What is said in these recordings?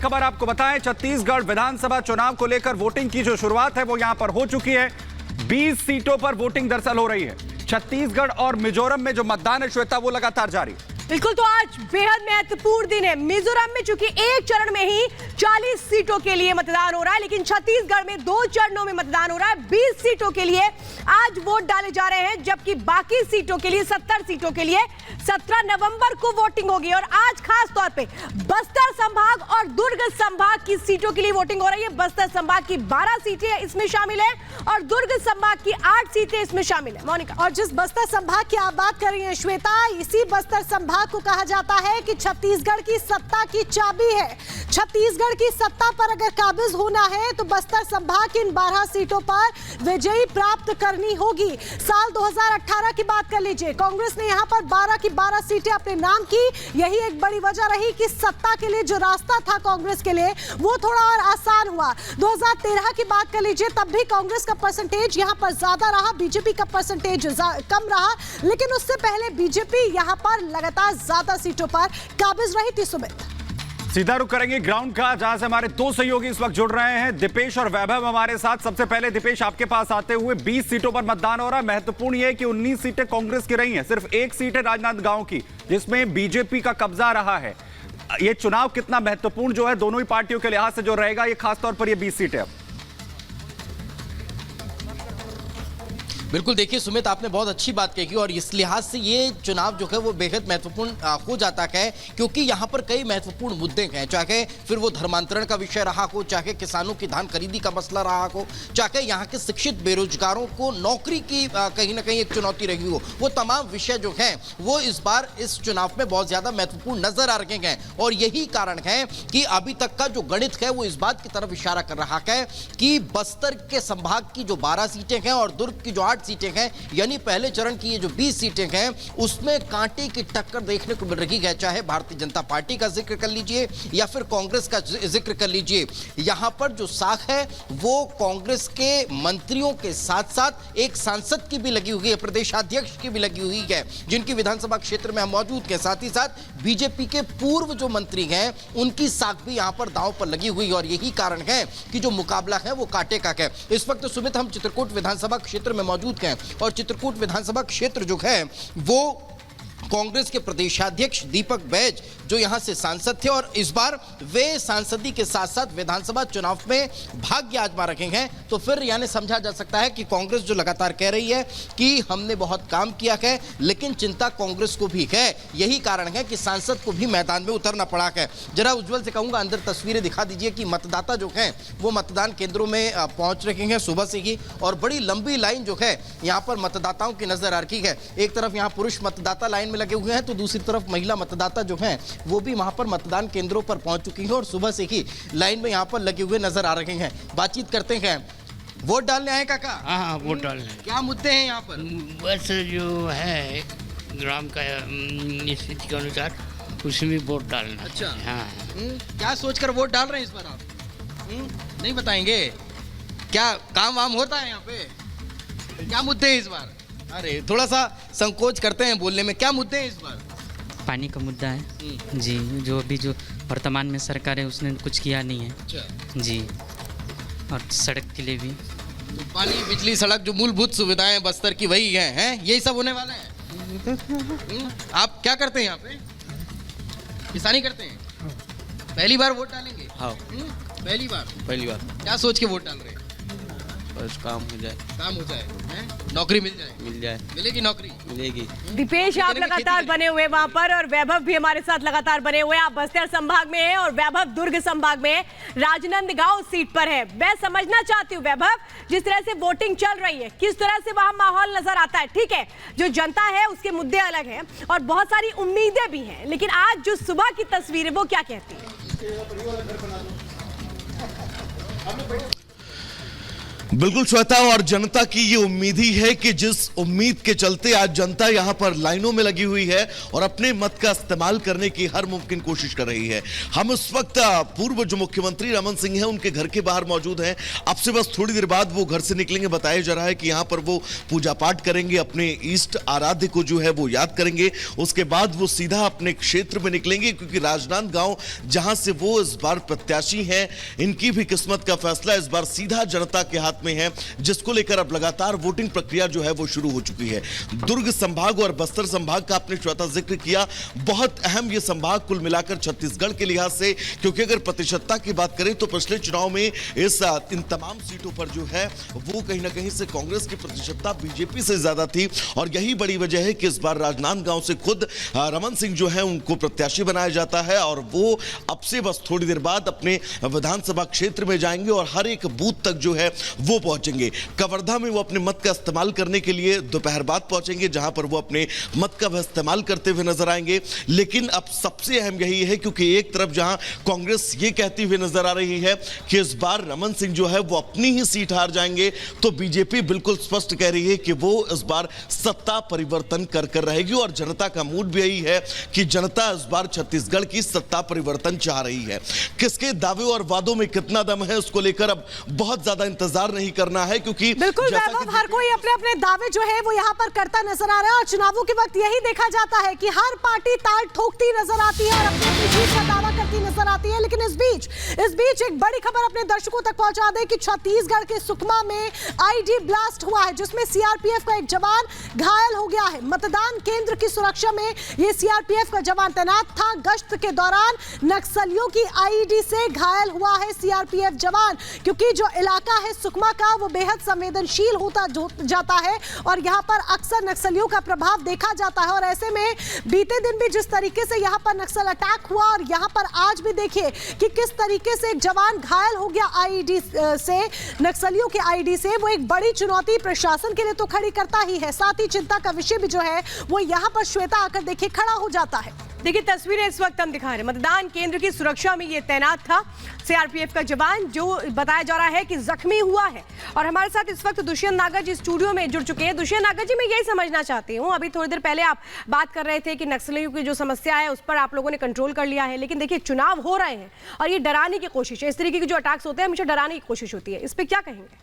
खबर आपको बताएं, छत्तीसगढ़ विधानसभा चुनाव को लेकर वोटिंग की जो शुरुआत है वो यहां पर हो चुकी है। 20 सीटों पर वोटिंग दरअसल हो रही है। छत्तीसगढ़ और मिजोरम में जो मतदान है श्वेता, वो लगातार जारी। बिल्कुल, तो आज बेहद महत्वपूर्ण दिन है। मिजोरम में चूंकि एक चरण में ही 40 सीटों के लिए मतदान हो रहा है, लेकिन छत्तीसगढ़ में 2 चरणों में मतदान हो रहा है। 20 सीटों के लिए आज वोट डाले जा रहे हैं, जबकि बाकी सीटों के लिए 70 सीटों के लिए 17 नवंबर को वोटिंग होगी। और आज खास तौर पे बस्तर संभाग और दुर्ग संभाग की सीटों के लिए वोटिंग हो रही है। बस्तर संभाग की 12 सीटें इसमें शामिल है और दुर्ग संभाग की 8 सीटें इसमें शामिल है। मोनिका, और जिस बस्तर संभाग की आप बात कर रही हैं श्वेता, इसी बस्तर संभाग को कहा जाता है कि छत्तीसगढ़ की सत्ता की चाबी है। छत्तीसगढ़ की सत्ता पर अगर काबिज होना है तो बस्तर संभाग की इन 12 सीटों पर विजयी प्राप्त करनी होगी। साल 2018 की बात कर लीजिए, कांग्रेस ने यहां पर 12 की 12 सीटें अपने नाम की। यही एक बड़ी वजह रही कि सत्ता के लिए जो रास्ता था कांग्रेस के लिए वो थोड़ा और आसान हुआ। 2013 की बात कर लीजिए, तब भी कांग्रेस का परसेंटेज यहां पर ज्यादा रहा, बीजेपी का परसेंटेज कम रहा, लेकिन उससे पहले बीजेपी यहां पर लगातार ज्यादा सीटों पर काबिज रही थी। सुमित, सीधा रुख करेंगे ग्राउंड का, जहां से हमारे 2 सहयोगी इस वक्त जुड़ रहे हैं, दीपेश और वैभव हमारे साथ। सबसे पहले दीपेश, आपके पास आते हुए 20 सीटों पर मतदान हो रहा है। महत्वपूर्ण यह है कि 19 सीटें कांग्रेस की रही हैं, सिर्फ 1 सीट है राजनांदगांव की जिसमें बीजेपी का कब्जा रहा है। यह चुनाव कितना महत्वपूर्ण जो है दोनों ही पार्टियों के लिहाज से जो रहेगा, ये खासतौर पर ये 20 सीटें अब। बिल्कुल, देखिए सुमित, आपने बहुत अच्छी बात कही और इस लिहाज से ये चुनाव जो है वो बेहद महत्वपूर्ण हो जाता है, क्योंकि यहाँ पर कई महत्वपूर्ण मुद्दे हैं। चाहे फिर वो धर्मांतरण का विषय रहा हो, चाहे किसानों की धान खरीदी का मसला रहा हो, चाहे यहाँ के शिक्षित बेरोजगारों को नौकरी की कहीं ना कहीं एक चुनौती रही हो, वो तमाम विषय जो हैं वो इस बार इस चुनाव में बहुत ज़्यादा महत्वपूर्ण नजर आ रहे हैं। और यही कारण है कि अभी तक का जो गणित है वो इस बात की तरफ इशारा कर रहा है कि बस्तर के संभाग की जो 12 सीटें हैं और दुर्ग की जो 8 सीटें हैं, यानी पहले चरण की ये जो 20 सीटें हैं उसमें कांटे की टक्कर देखने को मिल रही है। चाहे भारतीय जनता पार्टी का जिक्र कर लीजिए या फिर कांग्रेस का जिक्र कर लीजिए, यहां पर जो साख है वो कांग्रेस के मंत्रियों के साथ साथ एक सांसद की भी लगी हुई है, प्रदेशाध्यक्ष की भी लगी हुई है, जिनकी विधानसभा क्षेत्र में हम मौजूद हैं। साथ ही साथ बीजेपी के पूर्व जो मंत्री हैं उनकी साख भी यहां पर दांव पर लगी हुई है। और यही कारण है कि जो मुकाबला है वो कांटे का है। इस वक्त सुमित, हम चित्रकूट विधानसभा क्षेत्र में मौजूद हैं और चित्रकूट विधानसभा क्षेत्र जो है वो कांग्रेस के प्रदेशाध्यक्ष दीपक बैज जो यहां से सांसद थे और इस बार वे सांसदी के साथ साथ विधानसभा चुनाव में भाग्य आजमा रखे हैं। तो फिर यानी समझा जा सकता है कि कांग्रेस जो लगातार कह रही है कि हमने बहुत काम किया है, लेकिन चिंता कांग्रेस को भी है। यही कारण है कि सांसद को भी मैदान में उतरना पड़ा है। जरा उज्जवल से कहूंगा अंदर तस्वीरें दिखा दीजिए कि मतदाता जो हैं वो मतदान केंद्रों में पहुंच रहे हैं सुबह से ही, और बड़ी लंबी लाइन जो है यहाँ पर मतदाताओं की नजर आ रही है। एक तरफ यहाँ पुरुष मतदाता लाइन में लगे हुए हैं तो दूसरी तरफ महिला मतदाता जो हैं वो भी वहां पर मतदान केंद्रों पर पहुंच चुकी हैं और सुबह से ही लाइन में यहां पर लगे हुए नजर आ रहे हैं। बातचीत करते हैं। वोट डालने आए काका? हाँ, वोट डालने। क्या मुद्दे हैं यहाँ पर? बस जो है ग्राम का स्थिति के अनुसार उसमें वोट डालना। अच्छा, हाँ। क्या सोचकर वोट डाल रहे हैं इस बार आप? नहीं बताएंगे? क्या काम वाम होता है यहाँ पे? क्या मुद्दे हैं इस बार? अरे थोड़ा सा संकोच करते हैं बोलने में। क्या मुद्दे हैं इस बार? पानी का मुद्दा है जी, जो अभी जो वर्तमान में सरकार है उसने कुछ किया नहीं है। अच्छा जी, और सड़क के लिए भी तो पानी, बिजली, सड़क, जो मूलभूत सुविधाएं बस्तर की वही हैं, यही सब होने वाला है। आप क्या करते हैं यहाँ पे? किसानी करते हैं? पहली बार वोट डालेंगे? हाँ, पहली बार। क्या सोच के वोट डाल रहे हैं? बस काम हो जाए। काम हो जाए, नौकरी मिल जाए। मिलेगी नौकरी? मिलेगी। दीपेश, आप लगातार बने हुए वहां पर और वैभव भी हमारे साथ लगातार बने हुए। आप बस्तर संभाग में हैं और वैभव दुर्ग संभाग में राजनांदगांव सीट पर है। मैं समझना चाहती हूँ वैभव, जिस तरह से वोटिंग चल रही है किस तरह से वहां माहौल नजर आता है? ठीक है, जो जनता है उसके मुद्दे अलग हैं और बहुत सारी उम्मीदें भी हैं, लेकिन आज जो सुबह की तस्वीर है वो क्या कहती है? बिल्कुल श्वेता, और जनता की ये उम्मीद ही है कि जिस उम्मीद के चलते आज जनता यहां पर लाइनों में लगी हुई है और अपने मत का इस्तेमाल करने की हर मुमकिन कोशिश कर रही है। हम इस वक्त पूर्व जो मुख्यमंत्री रमन सिंह हैं उनके घर के बाहर मौजूद हैं। अब से बस थोड़ी देर बाद वो घर से निकलेंगे। बताया जा रहा है कि यहां पर वो पूजा पाठ करेंगे, अपने इष्ट आराध्य को जो है वो याद करेंगे। उसके बाद वो सीधा अपने क्षेत्र में निकलेंगे, क्योंकि राजनांदगांव जहां से वो इस बार प्रत्याशी हैं, इनकी भी किस्मत का फैसला इस बार सीधा जनता के हाथ में है, जिसको लेकर अब लगातार वोटिंग प्रक्रिया जो है वो शुरू हो चुकी है। दुर्ग संभाग और बस्तर संभाग का आपने श्वेता जिक्र किया, बहुत अहम ये संभाग कुल मिलाकर छत्तीसगढ़ के लिहाज से, क्योंकि अगर प्रतिशतता की बात करें तो पिछले चुनाव में इन तमाम सीटों पर जो है वो कहीं ना कहीं से कांग्रेस की प्रतिशतता बीजेपी से ज्यादा थी। और यही बड़ी वजह है कि इस बार राजनांदगांव से खुद रमन सिंह जो है उनको प्रत्याशी बनाया जाता है, और वो अब से बस थोड़ी देर बाद अपने विधानसभा क्षेत्र में जाएंगे और हर एक बूथ तक जो है वो पहुंचेंगे। कवर्धा में वो अपने मत का इस्तेमाल करने के लिए दोपहर बाद पहुंचेंगे, जहां पर वो अपने मत का इस्तेमाल करते हुए नजर आएंगे। लेकिन अब सबसे अहम यही है, क्योंकि एक तरफ जहां कांग्रेस ये कहती हुई नजर आ रही है कि इस बार रमन सिंह जो है वो अपनी ही सीट हार जाएंगे, तो बीजेपी बिल्कुल स्पष्ट कह रही है कि वो इस बार सत्ता परिवर्तन कर रहेगी। और जनता का मूड भी यही है कि जनता इस बार छत्तीसगढ़ की सत्ता परिवर्तन चाह रही है। किसके दावे और वादों में कितना दम है, उसको लेकर अब बहुत ज्यादा इंतजार नहीं करना है, क्योंकि बिल्कुल वैभव, हर कोई अपने अपने दावे जो है वो यहाँ पर करता नजर आ रहा है। और चुनावों के वक्त यही देखा जाता है कि हर पार्टी ताल ठोकती नजर आती है और अपनी जीत का दावा करती नजर आती है। लेकिन इस बीच एक बड़ी खबर अपने दर्शकों तक पहुंचा दे कि छत्तीसगढ़ के सुकमा में आईडी ब्लास्ट हुआ है, जिसमें सीआरपीएफ का एक जवान घायल हो गया है। मतदान केंद्र की सुरक्षा में ये सीआरपीएफ का जवान तैनात था। गश्त के दौरान नक्सलियों की आईडी से घायल हुआ है सीआरपीएफ जवान, क्योंकि जो इलाका है सुकमा का वो बेहद संवेदनशील होता जाता है और यहाँ पर अक्सर नक्सलियों का प्रभाव देखा जाता है। और ऐसे में बीते दिन भी जिस तरीके से यहाँ पर नक्सल अटैक हुआ, और यहाँ पर आज भी देखिए कि किस तरीके से एक जवान घायल हो गया आईडी से, नक्सलियों के आईडी से, वो एक बड़ी चुनौती प्रशासन के लिए तो खड़ी करता ही है, साथ ही चिंता का विषय भी जो है वो यहाँ पर श्वेता आकर देखिए खड़ा हो जाता है। देखिए तस्वीरें इस वक्त हम दिखा रहे हैं, मतदान केंद्र की सुरक्षा में ये तैनात था सीआरपीएफ का जवान, जो बताया जा रहा है कि जख्मी हुआ है। और हमारे साथ इस वक्त दुष्यंत नागर जी स्टूडियो में जुड़ चुके हैं। दुष्यंत नागर जी, मैं यही समझना चाहती हूँ, अभी थोड़ी देर पहले आप बात कर रहे थे कि नक्सलियों की जो समस्या है उस पर आप लोगों ने कंट्रोल कर लिया है, लेकिन देखिए चुनाव हो रहे हैं और ये डराने की कोशिश है, इस तरीके के जो अटैक्स होते हैं हमेशा डराने की कोशिश होती है, इस पर क्या कहेंगे?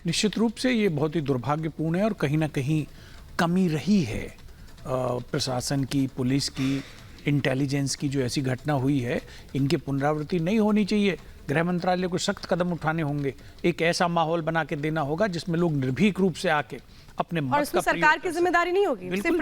निश्चित रूप से ये बहुत ही दुर्भाग्यपूर्ण है और कहीं ना कहीं कमी रही है प्रशासन की, पुलिस की, इंटेलिजेंस की। जो ऐसी घटना हुई है इनकी पुनरावृत्ति नहीं होनी चाहिए। गृह मंत्रालय को सख्त कदम उठाने होंगे, एक ऐसा माहौल बना के देना होगा जिसमें लोग निर्भीक रूप से आके अपने मत का सरकार की जिम्मेदारी नहीं होगी, सिर्फ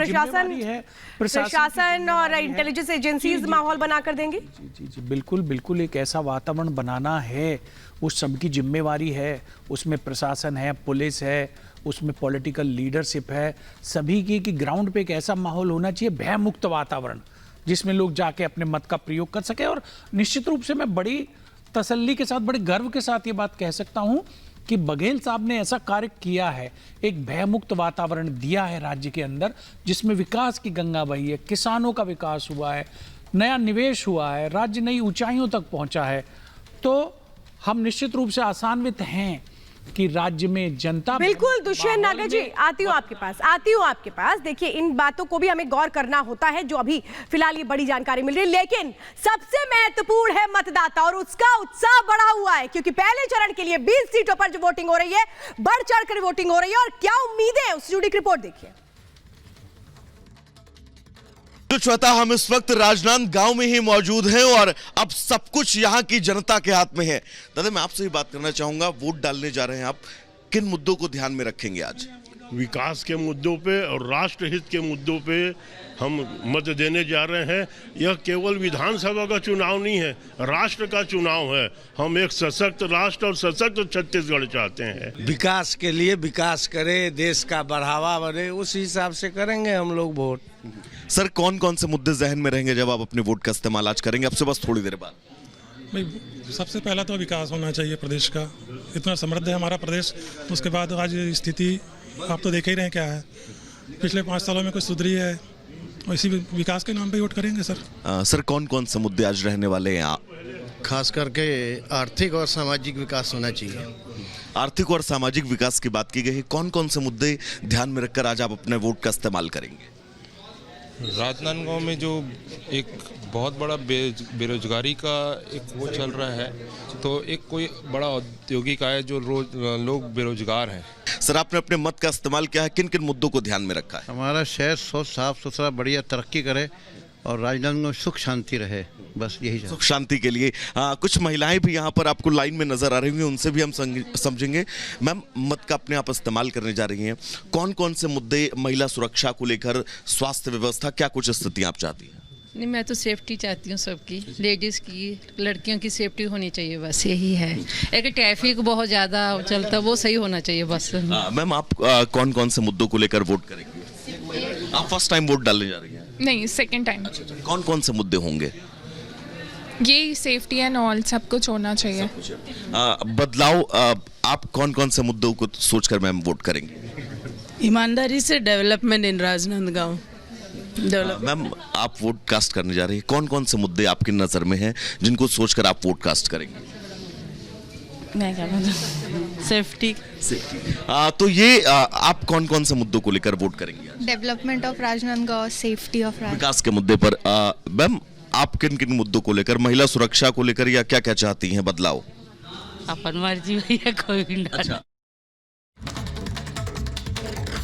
प्रशासन और इंटेलिजेंस एजेंसीज माहौल बनाकर देंगे। जी बिल्कुल एक ऐसा वातावरण बनाना है, उस सबकी जिम्मेवारी है, उसमें प्रशासन है, पुलिस है, उसमें पॉलिटिकल लीडरशिप है, सभी की कि ग्राउंड पे एक ऐसा माहौल होना चाहिए, भय मुक्त वातावरण, जिसमें लोग जाके अपने मत का प्रयोग कर सके। और निश्चित रूप से मैं बड़ी तसल्ली के साथ, बड़े गर्व के साथ ये बात कह सकता हूं कि बघेल साहब ने ऐसा कार्य किया है, एक भयमुक्त वातावरण दिया है राज्य के अंदर, जिसमें विकास की गंगा बही है, किसानों का विकास हुआ है, नया निवेश हुआ है, राज्य नई ऊंचाइयों तक पहुंचा है। तो हम निश्चित रूप से आशान्वित हैं कि राज्य में जनता। बिल्कुल दुष्यंत नागर जी, आती हूँ आपके पास। देखिए इन बातों को भी हमें गौर करना होता है, जो अभी फिलहाल ये बड़ी जानकारी मिल रही है, लेकिन सबसे महत्वपूर्ण है मतदाता, और उसका उत्साह बढ़ा हुआ है, क्योंकि पहले चरण के लिए 20 सीटों पर जो वोटिंग हो रही है, बढ़ चढ़कर वोटिंग हो रही है। और क्या उम्मीदें हैं, उससे जुड़ी रिपोर्ट देखिए। तो श्वेता, हम इस वक्त राजनांदगांव में ही मौजूद हैं और अब सब कुछ यहाँ की जनता के हाथ में है। दादा, मैं आपसे ही बात करना चाहूंगा, वोट डालने जा रहे हैं आप, किन मुद्दों को ध्यान में रखेंगे आज? विकास के मुद्दों पे और राष्ट्रहित के मुद्दों पे हम मत देने जा रहे हैं। यह केवल विधानसभा का चुनाव नहीं है, राष्ट्र का चुनाव है। हम एक सशक्त राष्ट्र और सशक्त छत्तीसगढ़ चाहते हैं। विकास के लिए विकास करे, देश का बढ़ावा बढ़े, उस हिसाब से करेंगे हम लोग वोट। सर, कौन कौन से मुद्दे जहन में रहेंगे जब आप अपने वोट का इस्तेमाल आज करेंगे? अब से बस थोड़ी देर बाद। भाई सबसे पहला तो विकास होना चाहिए प्रदेश का, इतना समृद्ध है हमारा प्रदेश। उसके बाद आज स्थिति आप तो देख ही रहे हैं क्या है, पिछले 5 सालों में कुछ सुधरी है, और इसी विकास के नाम पे वोट करेंगे सर। सर, कौन कौन से मुद्दे आज रहने वाले हैं? खास करके आर्थिक और सामाजिक विकास होना चाहिए। आर्थिक और सामाजिक विकास की बात की गई है, कौन कौन से मुद्दे ध्यान में रखकर आज आप अपने वोट का इस्तेमाल करेंगे? राजनांदगांव में जो एक बहुत बड़ा बेरोजगारी का एक वो चल रहा है, तो एक कोई बड़ा औद्योगिक आय जो लोग बेरोजगार हैं। सर, आपने अपने मत का इस्तेमाल किया है, किन किन मुद्दों को ध्यान में रखा है? हमारा शहर स्वच्छ साफ सुथरा बढ़िया तरक्की करे और राजनांदगांव में सुख शांति रहे, बस यही सुख शांति के लिए। कुछ महिलाएं भी यहाँ पर आपको लाइन में नजर आ रही हैं, उनसे भी हम समझेंगे। मैम, मत का अपने आप इस्तेमाल करने जा रही हैं, कौन कौन से मुद्दे, महिला सुरक्षा को लेकर, स्वास्थ्य व्यवस्था, क्या कुछ स्थितियां आप चाहती हैं? नहीं, मैं तो सेफ्टी चाहती हूँ सबकी, लेडीज़ की, लड़कियों की सेफ्टी होनी चाहिए, बस यही है। एक ट्रैफिक बहुत ज़्यादा चलता, वो सही होना चाहिए बस। मैम, आप कौन कौन से मुद्दों को लेकर वोट करेंगे? आप फर्स्ट टाइम वोट डालने जा रही हैं? नहीं, सेकंड टाइम। कौन कौन से मुद्दे होंगे? ये सेफ्टी एंड ऑल सब कुछ होना चाहिए। बदलाव, आप कौन कौन से मुद्दों को सोचकर मैम वोट करेंगे? ईमानदारी से डेवलपमेंट इन राजनांदगांव। मैम, आप वोट कास्ट करने जा रही हैं, कौन कौन से मुद्दे आपकी नजर में हैं जिनको सोचकर आप वोट कास्ट करेंगे? मैं क्या बताऊं, सेफ्टी। तो ये आप कौन कौन से मुद्दों को लेकर वोट करेंगे? Development of Rajnandgaon, safety of विकास के मुद्दे पर। मैम, आप किन किन मुद्दों को लेकर, महिला सुरक्षा को लेकर, या क्या क्या चाहती हैं बदलाव? अपन मर्जी भैया, कोई भी।